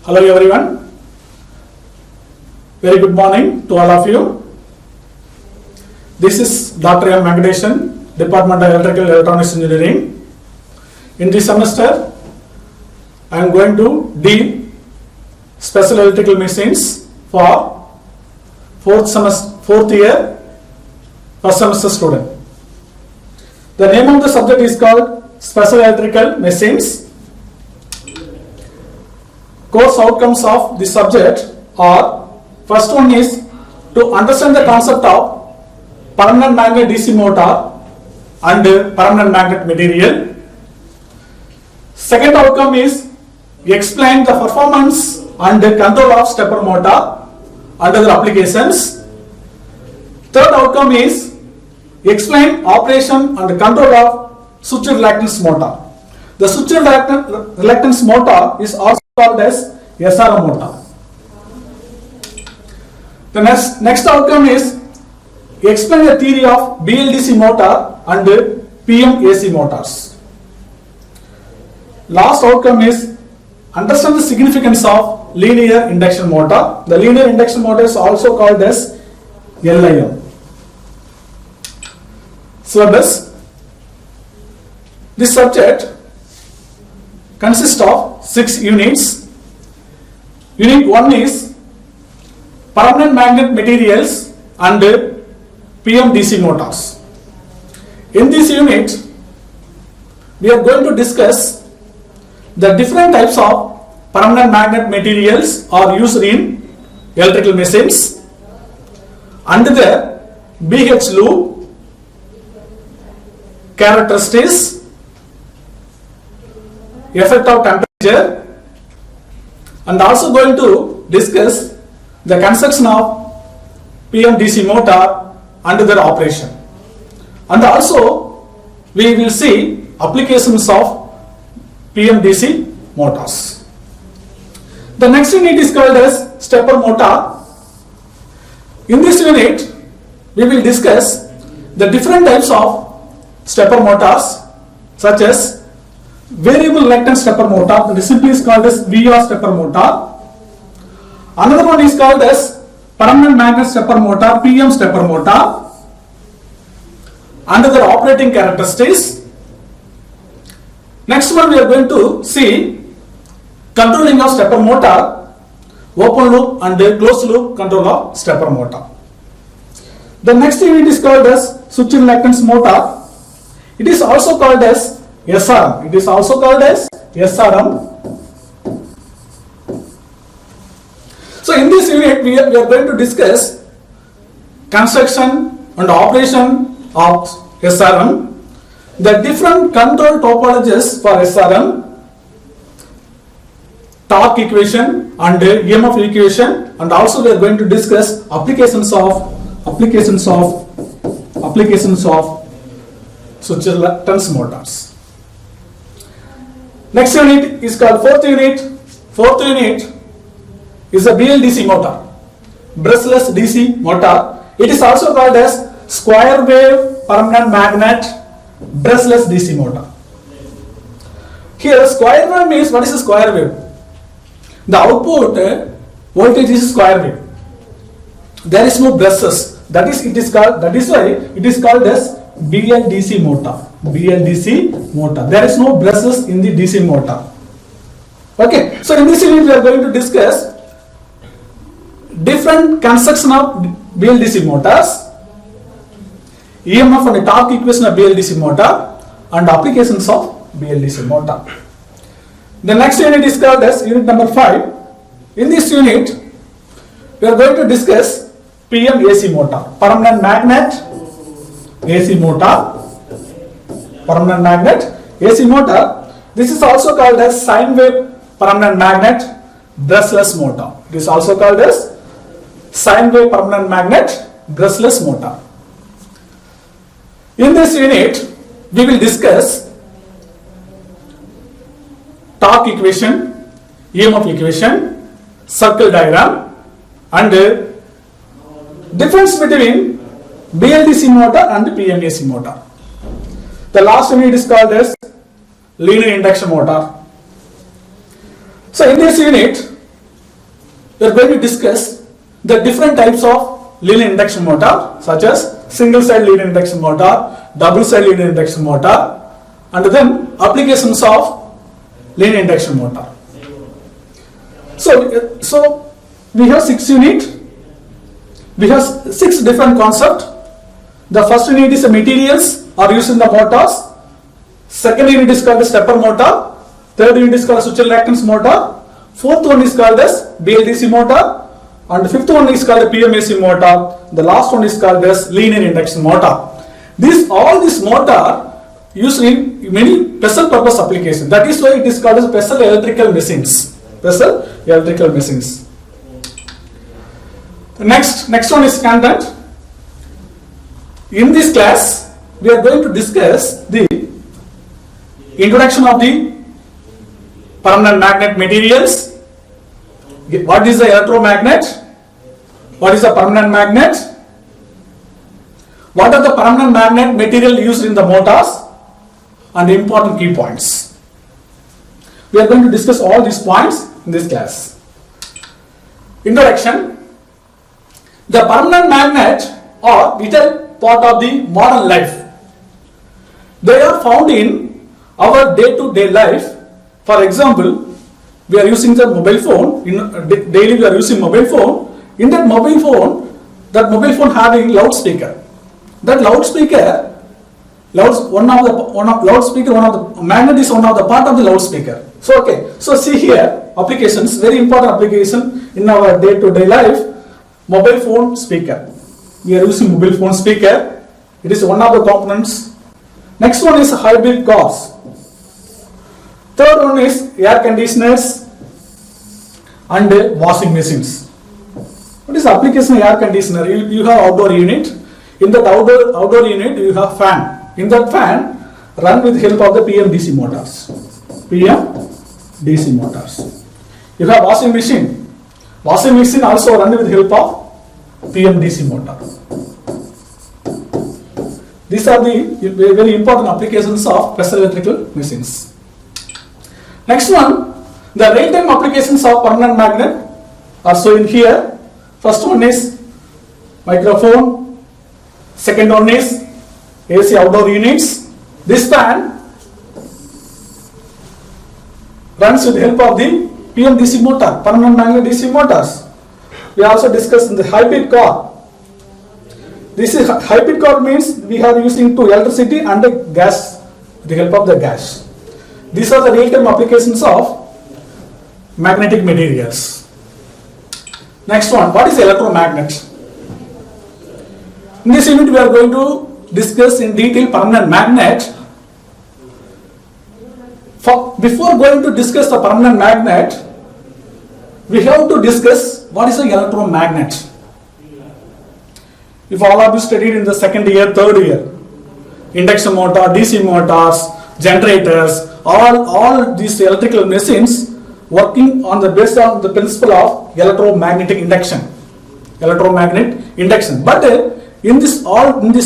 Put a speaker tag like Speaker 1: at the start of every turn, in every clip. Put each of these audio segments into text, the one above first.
Speaker 1: Hello everyone. Very good morning to all of you. This is Dr. M. Venkatesan, Department of Electrical Electronics Engineering. In this semester, I am going to deal special electrical machines for fourth year first semester student. The name of the subject is called Special Electrical Machines. Course outcomes of this subject are: first one is to understand the concept of permanent magnet DC motor and permanent magnet material. Second outcome is explain the performance and control of stepper motor and other applications. Third outcome is explain operation and control of switch reluctance motor. The switch reluctance motor is also called as SRM motor. The next outcome is explain the theory of BLDC motor and PMAC motors. Last outcome is understand the significance of linear induction motor. The linear induction motor is also called as LIM. Syllabus. This subject consists of 6 units. Unit 1 is permanent magnet materials and PMDC motors. In this unit, we are going to discuss the different types of permanent magnet materials are used in electrical machines and the BH loop, characteristics, effect of temperature, and also going to discuss the construction of PMDC motor and their operation. And also we will see applications of PMDC motors. The next unit is called as stepper motor. In this unit, we will discuss the different types of stepper motors such as variable reluctance stepper motor, that simply is called as VR stepper motor. Another one is called as permanent magnet stepper motor, PM stepper motor, and their operating characteristics. Next one we are going to see controlling of stepper motor, open loop and closed loop control of stepper motor. The next unit is called as switch reluctance motor. It is also called as SRM. It is also called as SRM. So in this unit we are going to discuss construction and operation of SRM, the different control topologies for SRM, torque equation and EMF equation, and also we are going to discuss applications of switch reluctance motors. Next unit is called fourth unit. Fourth unit is a BLDC motor, brushless DC motor. It is also called as square wave permanent magnet brushless DC motor. Here square wave means, what is a square wave? The output voltage is square wave. There is no brushes. That is why it is called as BLDC motor. BLDC motor. There is no brushes in the DC motor. Okay. So in this unit we are going to discuss different construction of BLDC motors, EMF and torque equation of BLDC motor, and applications of BLDC motor. The next unit is called as unit number 5. In this unit, we are going to discuss PMAC motor, permanent magnet AC motor, permanent magnet AC motor. This is also called as sine wave permanent magnet brushless motor. It is also called as sine wave permanent magnet brushless motor. In this unit, we will discuss torque equation, EMF equation, circle diagram, and difference between BLDC motor and PMAC motor. The last unit is called as linear induction motor. So in this unit, we are going to discuss the different types of linear induction motor, such as single side linear induction motor, double side linear induction motor, and then applications of linear induction motor. So we have 6 units. We have 6 different concepts. The first unit is the materials are used in the motors. Second unit is called the stepper motor. Third unit is called switch reluctance motor. Fourth one is called as BLDC motor. And the fifth one is called the PMAC motor. The last one is called as linear induction motor. All these motor used in many special purpose applications. That is why it is called as special electrical machines. Special electrical machines. The next one is content. In this class, we are going to discuss the introduction of the permanent magnet materials. What is the electromagnet? What is the permanent magnet? What are the permanent magnet material used in the motors? And the important key points. We are going to discuss all these points in this class. Introduction. The permanent magnet are vital part of the modern life. They are found in our day-to-day life. For example, we are using the mobile phone. Daily we are using mobile phone. In that mobile phone having loudspeaker. That loudspeaker, one of the magnet is one of the part of the loudspeaker. So see here, applications, very important application in our day-to-day life. Mobile phone speaker. We are using mobile phone speaker. It is one of the components. Next one is hybrid cars. Third one is air conditioners and washing machines. What is the application of air conditioner? You have outdoor unit. In that outdoor unit, you have fan. In that fan, run with help of the PMDC motors. PMDC motors. You have washing machine. Washing machine also run with help of PMDC motor. These are the very important applications of special electrical machines. Next one, the real-time applications of permanent magnet are shown here. First one is microphone. Second one is AC outdoor units. This fan runs with the help of the PMDC motor, permanent magnet DC motors. We also discussed in the hybrid car. This is hybrid car means we are using electricity and gas with the help of the gas. These are the real-time applications of magnetic materials. Next one, what is electromagnet? In this unit we are going to discuss in detail permanent magnet. Before going to discuss the permanent magnet, we have to discuss what is the electromagnet. If all of you studied in the second year, third year, induction motor, DC motors, generators, all these electrical machines working on the based on the principle of electromagnetic induction. But in this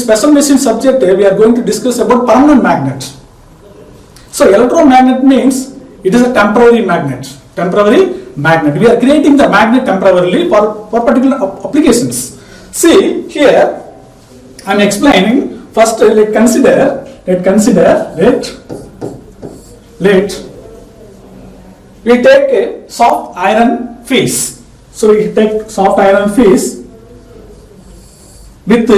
Speaker 1: special machine subject, we are going to discuss about permanent magnet. So electromagnet means it is a temporary magnet. We are creating the magnet temporarily for particular applications. See here, I am explaining. First, let we take a soft iron piece. So we take soft iron piece with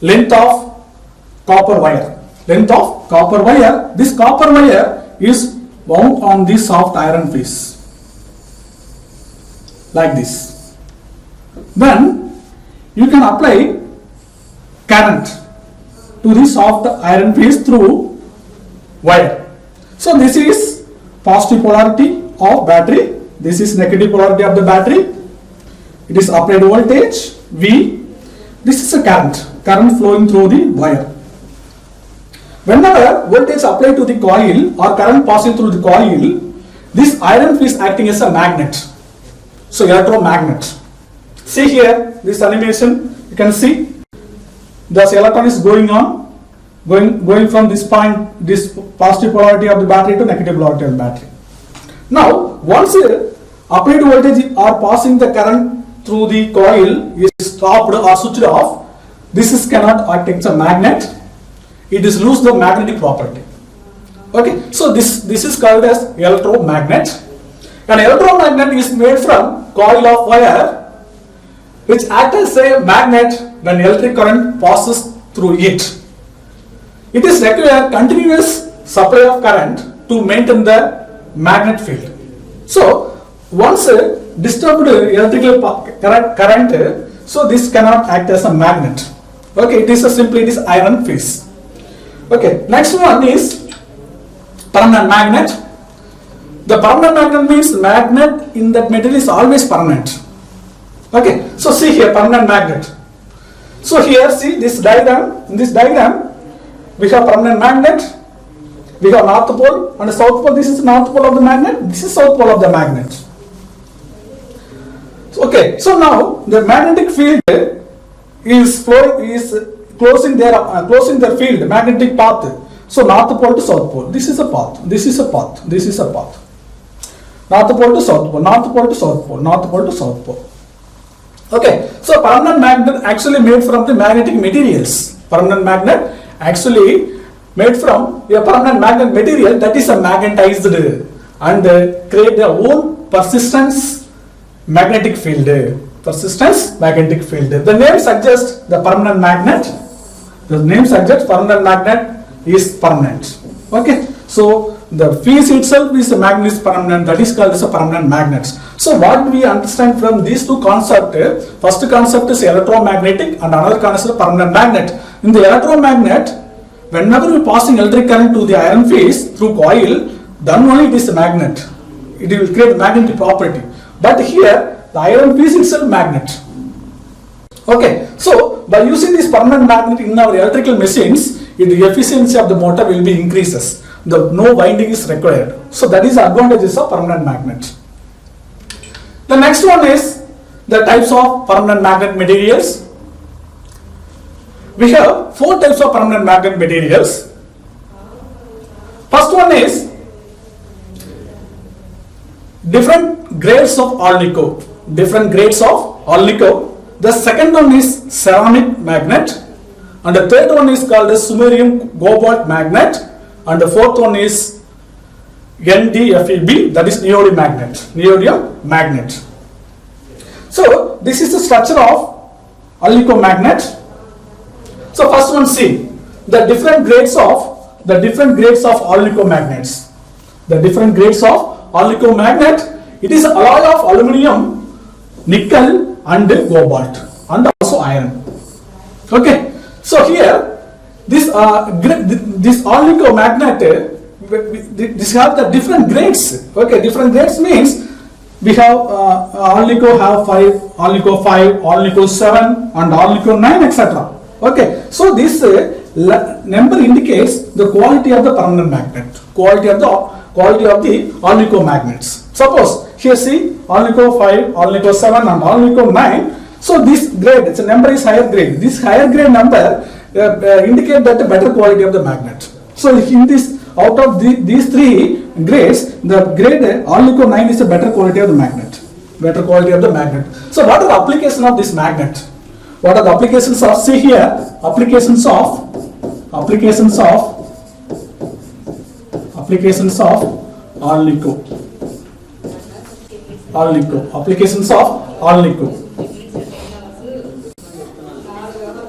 Speaker 1: length of copper wire. This copper wire is wound on this soft iron piece like this. Then you can apply current to the soft iron piece through wire. So this is positive polarity of battery. This is negative polarity of the battery. It is applied voltage V. This is a current flowing through the wire. Whenever voltage applied to the coil or current passing through the coil, this iron piece acting as a magnet. So electromagnet. See here, this animation, you can see the electron is going from this point, this positive polarity of the battery to negative polarity of the battery. Now, once applied voltage or passing the current through the coil is stopped or switched off, this is cannot act as a magnet. It is lose the magnetic property. Okay, so this is called as electromagnet. An electromagnet is made from coil of wire which acts as a magnet when electric current passes through it. It is require continuous supply of current to maintain the magnet field. So once disturbed electrical current, so this cannot act as a magnet. Okay, it is simply this iron phase. Okay, next one is permanent magnet. The permanent magnet means magnet in that material is always permanent. Okay, so see here permanent magnet. So here see this diagram. In this diagram, we have permanent magnet. We have north pole and south pole. This is north pole of the magnet. This is south pole of the magnet. Okay, so now the magnetic field is closing their field, magnetic path. So north pole to south pole. This is a path. This is a path. This is a path. North pole to south pole. North pole to south pole. North pole to south pole. Okay, so permanent magnet actually made from the magnetic materials. Permanent magnet actually made from a permanent magnet material that is a magnetized and create their own persistence magnetic field. Persistence magnetic field. The name suggests the permanent magnet. The name suggests permanent magnet is permanent. Okay, so the phase itself is a magnet is permanent. That is called as a permanent magnet. So what we understand from these two concepts? First concept is electromagnetic and another concept is permanent magnet. In the electromagnet, whenever we passing electric current to the iron phase through coil, then only it is a magnet. It will create magnetic property. But here, the iron phase itself magnet. Okay, so by using this permanent magnet in our electrical machines, the efficiency of the motor will be increases. No winding is required. So that is the advantages of permanent magnet. The next one is the types of permanent magnet materials. We have 4 types of permanent magnet materials. First one is different grades of alnico. Different grades of alnico. The second one is ceramic magnet, and the third one is called the samarium cobalt magnet, and the fourth one is NdFeB, that is neodymium magnet. Neodymium magnet. So this is the structure of alnico magnet. So first one, see the different grades of alnico magnets. The different grades of alnico magnet. It is alloy of aluminum, nickel, and cobalt, and also iron. Okay. So here this alnico magnet, this have the different grades. Okay, different grades means we have alnico have 5, alnico 5, alnico 7, and alnico 9, etc. Okay, so this number indicates the quality of the permanent magnet, quality of the alnico magnets. Suppose here see alnico 5, alnico 7, and alnico 9. So this grade, its number is higher grade. This higher grade number indicate that the better quality of the magnet. So in this, out of these 3 grades, the grade alnico 9 is a better quality of the magnet. Better quality of the magnet. So what are the applications of this magnet? What are the applications of? See here, applications of alnico. Applications of alnico.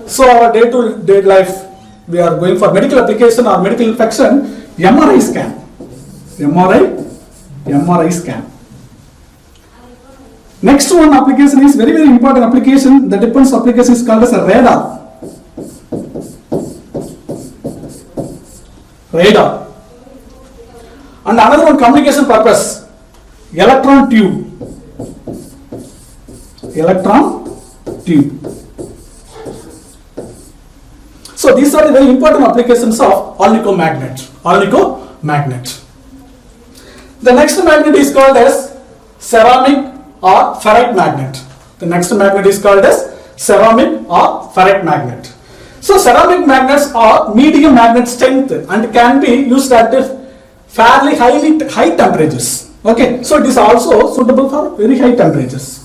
Speaker 1: So our day-to-day life, we are going for medical application or medical infection, MRI scan. MRI scan. Next one application is very important application. The different application is called as a radar. And another one, communication purpose, electron tube. So these are the very important applications of alnico magnet. The next magnet is called as ceramic or ferrite magnet. The next magnet is called as ceramic or ferrite magnet. So ceramic magnets are medium magnet strength and can be used at fairly high temperatures. Okay, so it is also suitable for very high temperatures.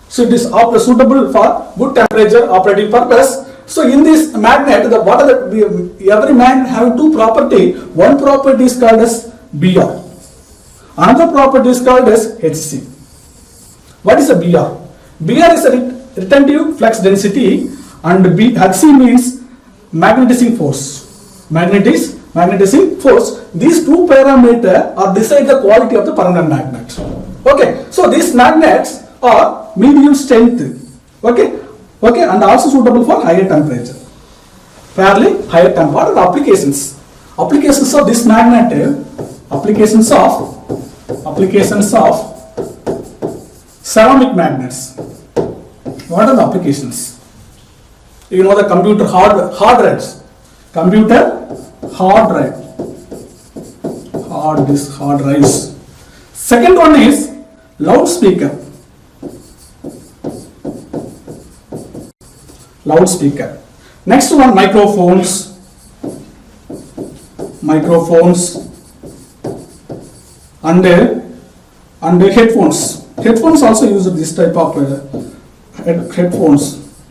Speaker 1: So it is suitable for good temperature operating purpose. So in this magnet, every magnet having two property. One property is called as Br. Another property is called as Hc. What is a Br? Br is a retentive flux density, and Hc means magnetizing force. Magnetizing force. These two parameters are decide the quality of the permanent magnet. Okay, so these magnets are medium strength. Okay, and also suitable for higher temperature. Fairly higher temperature. What are the applications? Applications of this magnet. Applications of ceramic magnets. What are the applications? You know the computer hard drives. Computer hard drive. Hard drives. Second one is loudspeaker. Next one, microphones and headphones. Headphones also use this type of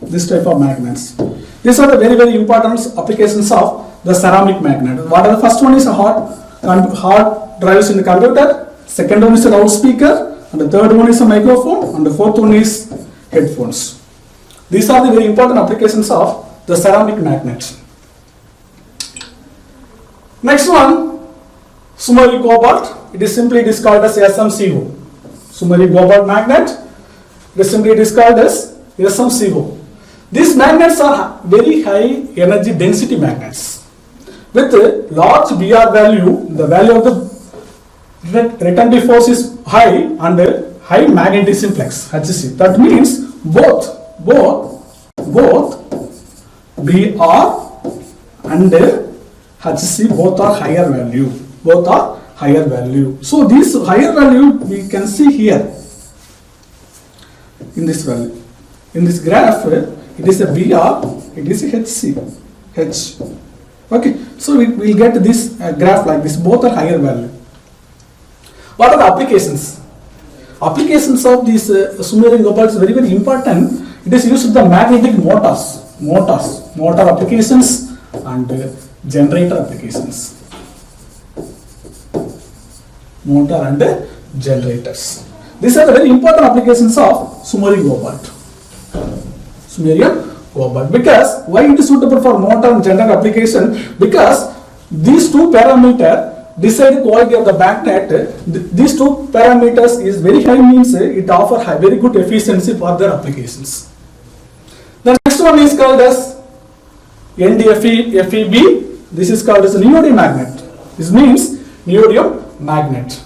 Speaker 1: this type of magnets. These are the very, very important applications of the ceramic magnet. What are the first one is a hard drives in the computer. Second one is a loudspeaker, and the third one is a microphone, and the fourth one is headphones. These are the very important applications of the ceramic magnet. Next one, Sumerian cobalt. It is simply called as SMCO. Sumerian cobalt magnet. It is simply called as SMCO. These magnets are very high energy density magnets with a large Br value. The value of the retentive force is high and high magnetism flux Hc. That means both Br and Hc both are higher value. So this higher value we can see here in this value. In this graph, it is a Br, it is a H. Okay, so we will get this graph like this. Both are higher value. What are the applications? Applications of these Sumerian cobalt is very, very important. It is used in the magnetic motor applications and generator applications. Motor and generators. These are the very important applications of Sumerian cobalt. Because why it is suitable for motor and generator application? Because these two parameters decide quality of the magnet. These two parameters is very high, means it offers very good efficiency for their applications. The next one is called as NdFeB. This is called as a neodymium magnet. This means neodymium magnet.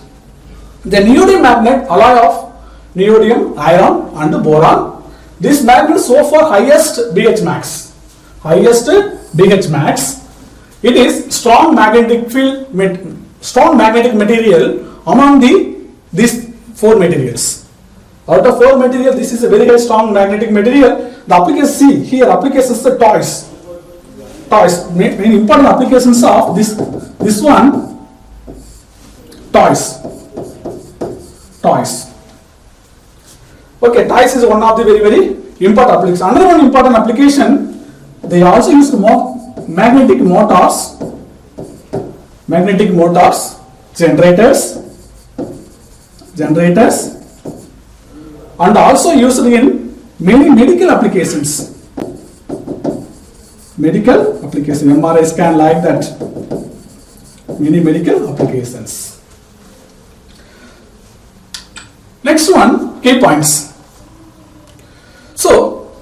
Speaker 1: The neodymium magnet alloy of neodymium, iron and boron. This magnet so far highest BH max. It is strong magnetic material among these four materials. Out of four materials, this is a very high strong magnetic material. The applications, see here, applications are toys. Many important applications of this one, toys. Okay, toys is one of the very, very important applications. Another one important application, they also use magnetic motors, generators, and also used in many medical applications. MRI scan like that. Many medical applications. Next one, key points. So,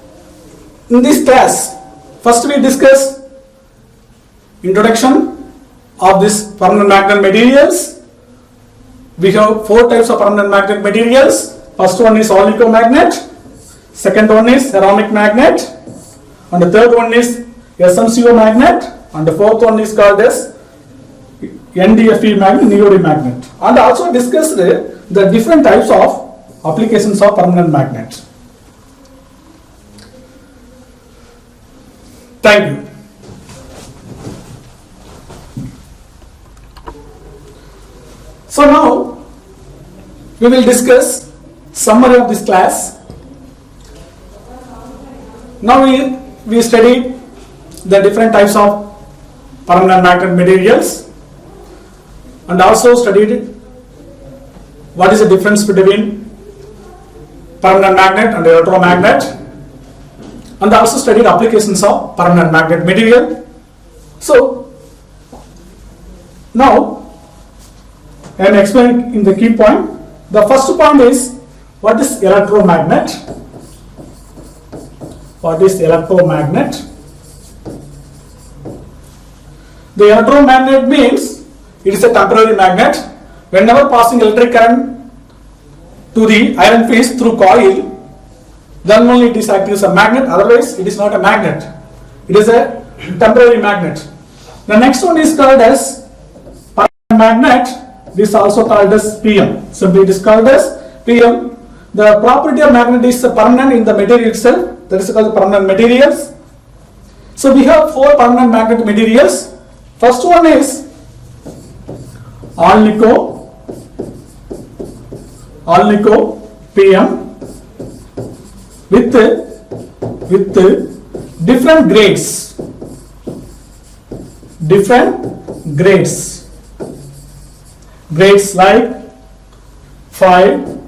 Speaker 1: in this class, first we discuss introduction of this permanent magnet materials. We have four types of permanent magnet materials. First one is oligomagnet, second one is ceramic magnet, and the third one is SMCO magnet, and the fourth one is called as NdFe magnet, neodymium magnet. And also discussed the different types of applications of permanent magnet. Thank you. So now we will discuss summary of this class. Now we studied the different types of permanent magnet materials and also studied what is the difference between permanent magnet and electromagnet, and also studied applications of permanent magnet material. So now I am explaining in the key point. The first point is, what is electromagnet? What is electromagnet? The electromagnet means it is a temporary magnet. Whenever passing electric current to the iron piece through coil, then only it is acting as a magnet, otherwise it is not a magnet. It is a temporary magnet. The next one is called as permanent magnet. This is also called as PM. Simply it is called as PM. The property of magnet is permanent in the material itself. That is called permanent materials. So we have 4 permanent magnet materials. First one is Alnico PM with different grades. Grades like 5,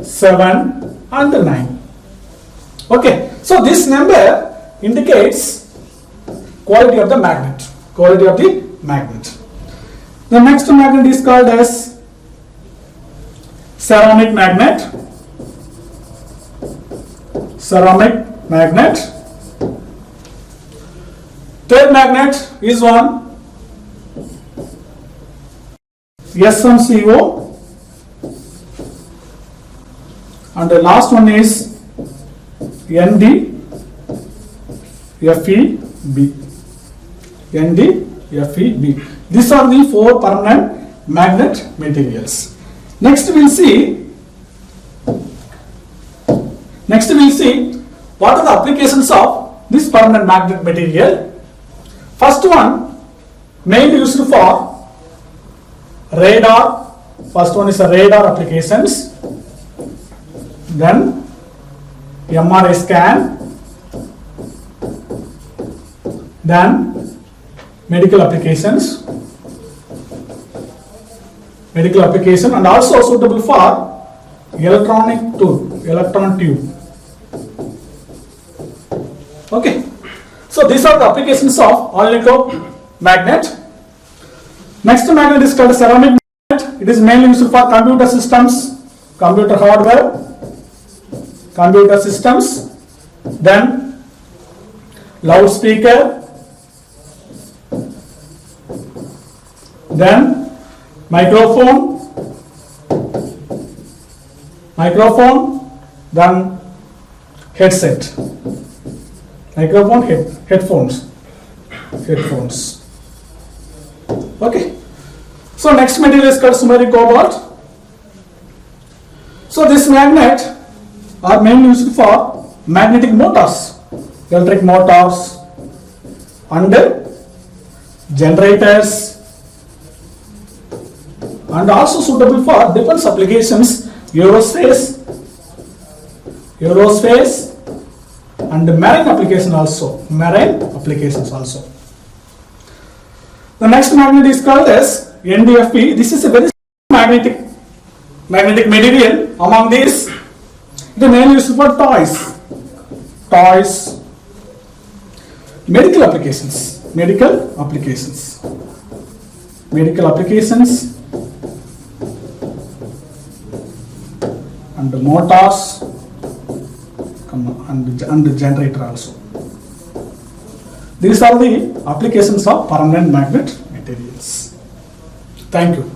Speaker 1: 7 and 9. Okay, so this number indicates quality of the magnet. The next magnet is called as ceramic magnet. Third magnet is one SMCO, and the last one is NdFeB. These are the 4 permanent magnet materials. Next we'll see what are the applications of this permanent magnet material. First one, mainly used for radar. First one is a radar applications. Then MRI scan. Then medical application, and also suitable for electron tube. Okay, so these are the applications of Alnico magnet. Next magnet is called ceramic magnet. It is mainly used for computer systems, computer hardware, computer systems, then loudspeaker, then microphone, then headset, headphones. Okay. So next material is called samaric cobalt. So this magnet are mainly used for magnetic motors, electric motors, and generators, and also suitable for defense applications, aerospace, and marine applications also. The next magnet is called as NdFeB. This is a very magnetic material. Among these, it is mainly used for toys, medical applications, and motors, and the generator also. These are the applications of permanent magnet materials. Thank you.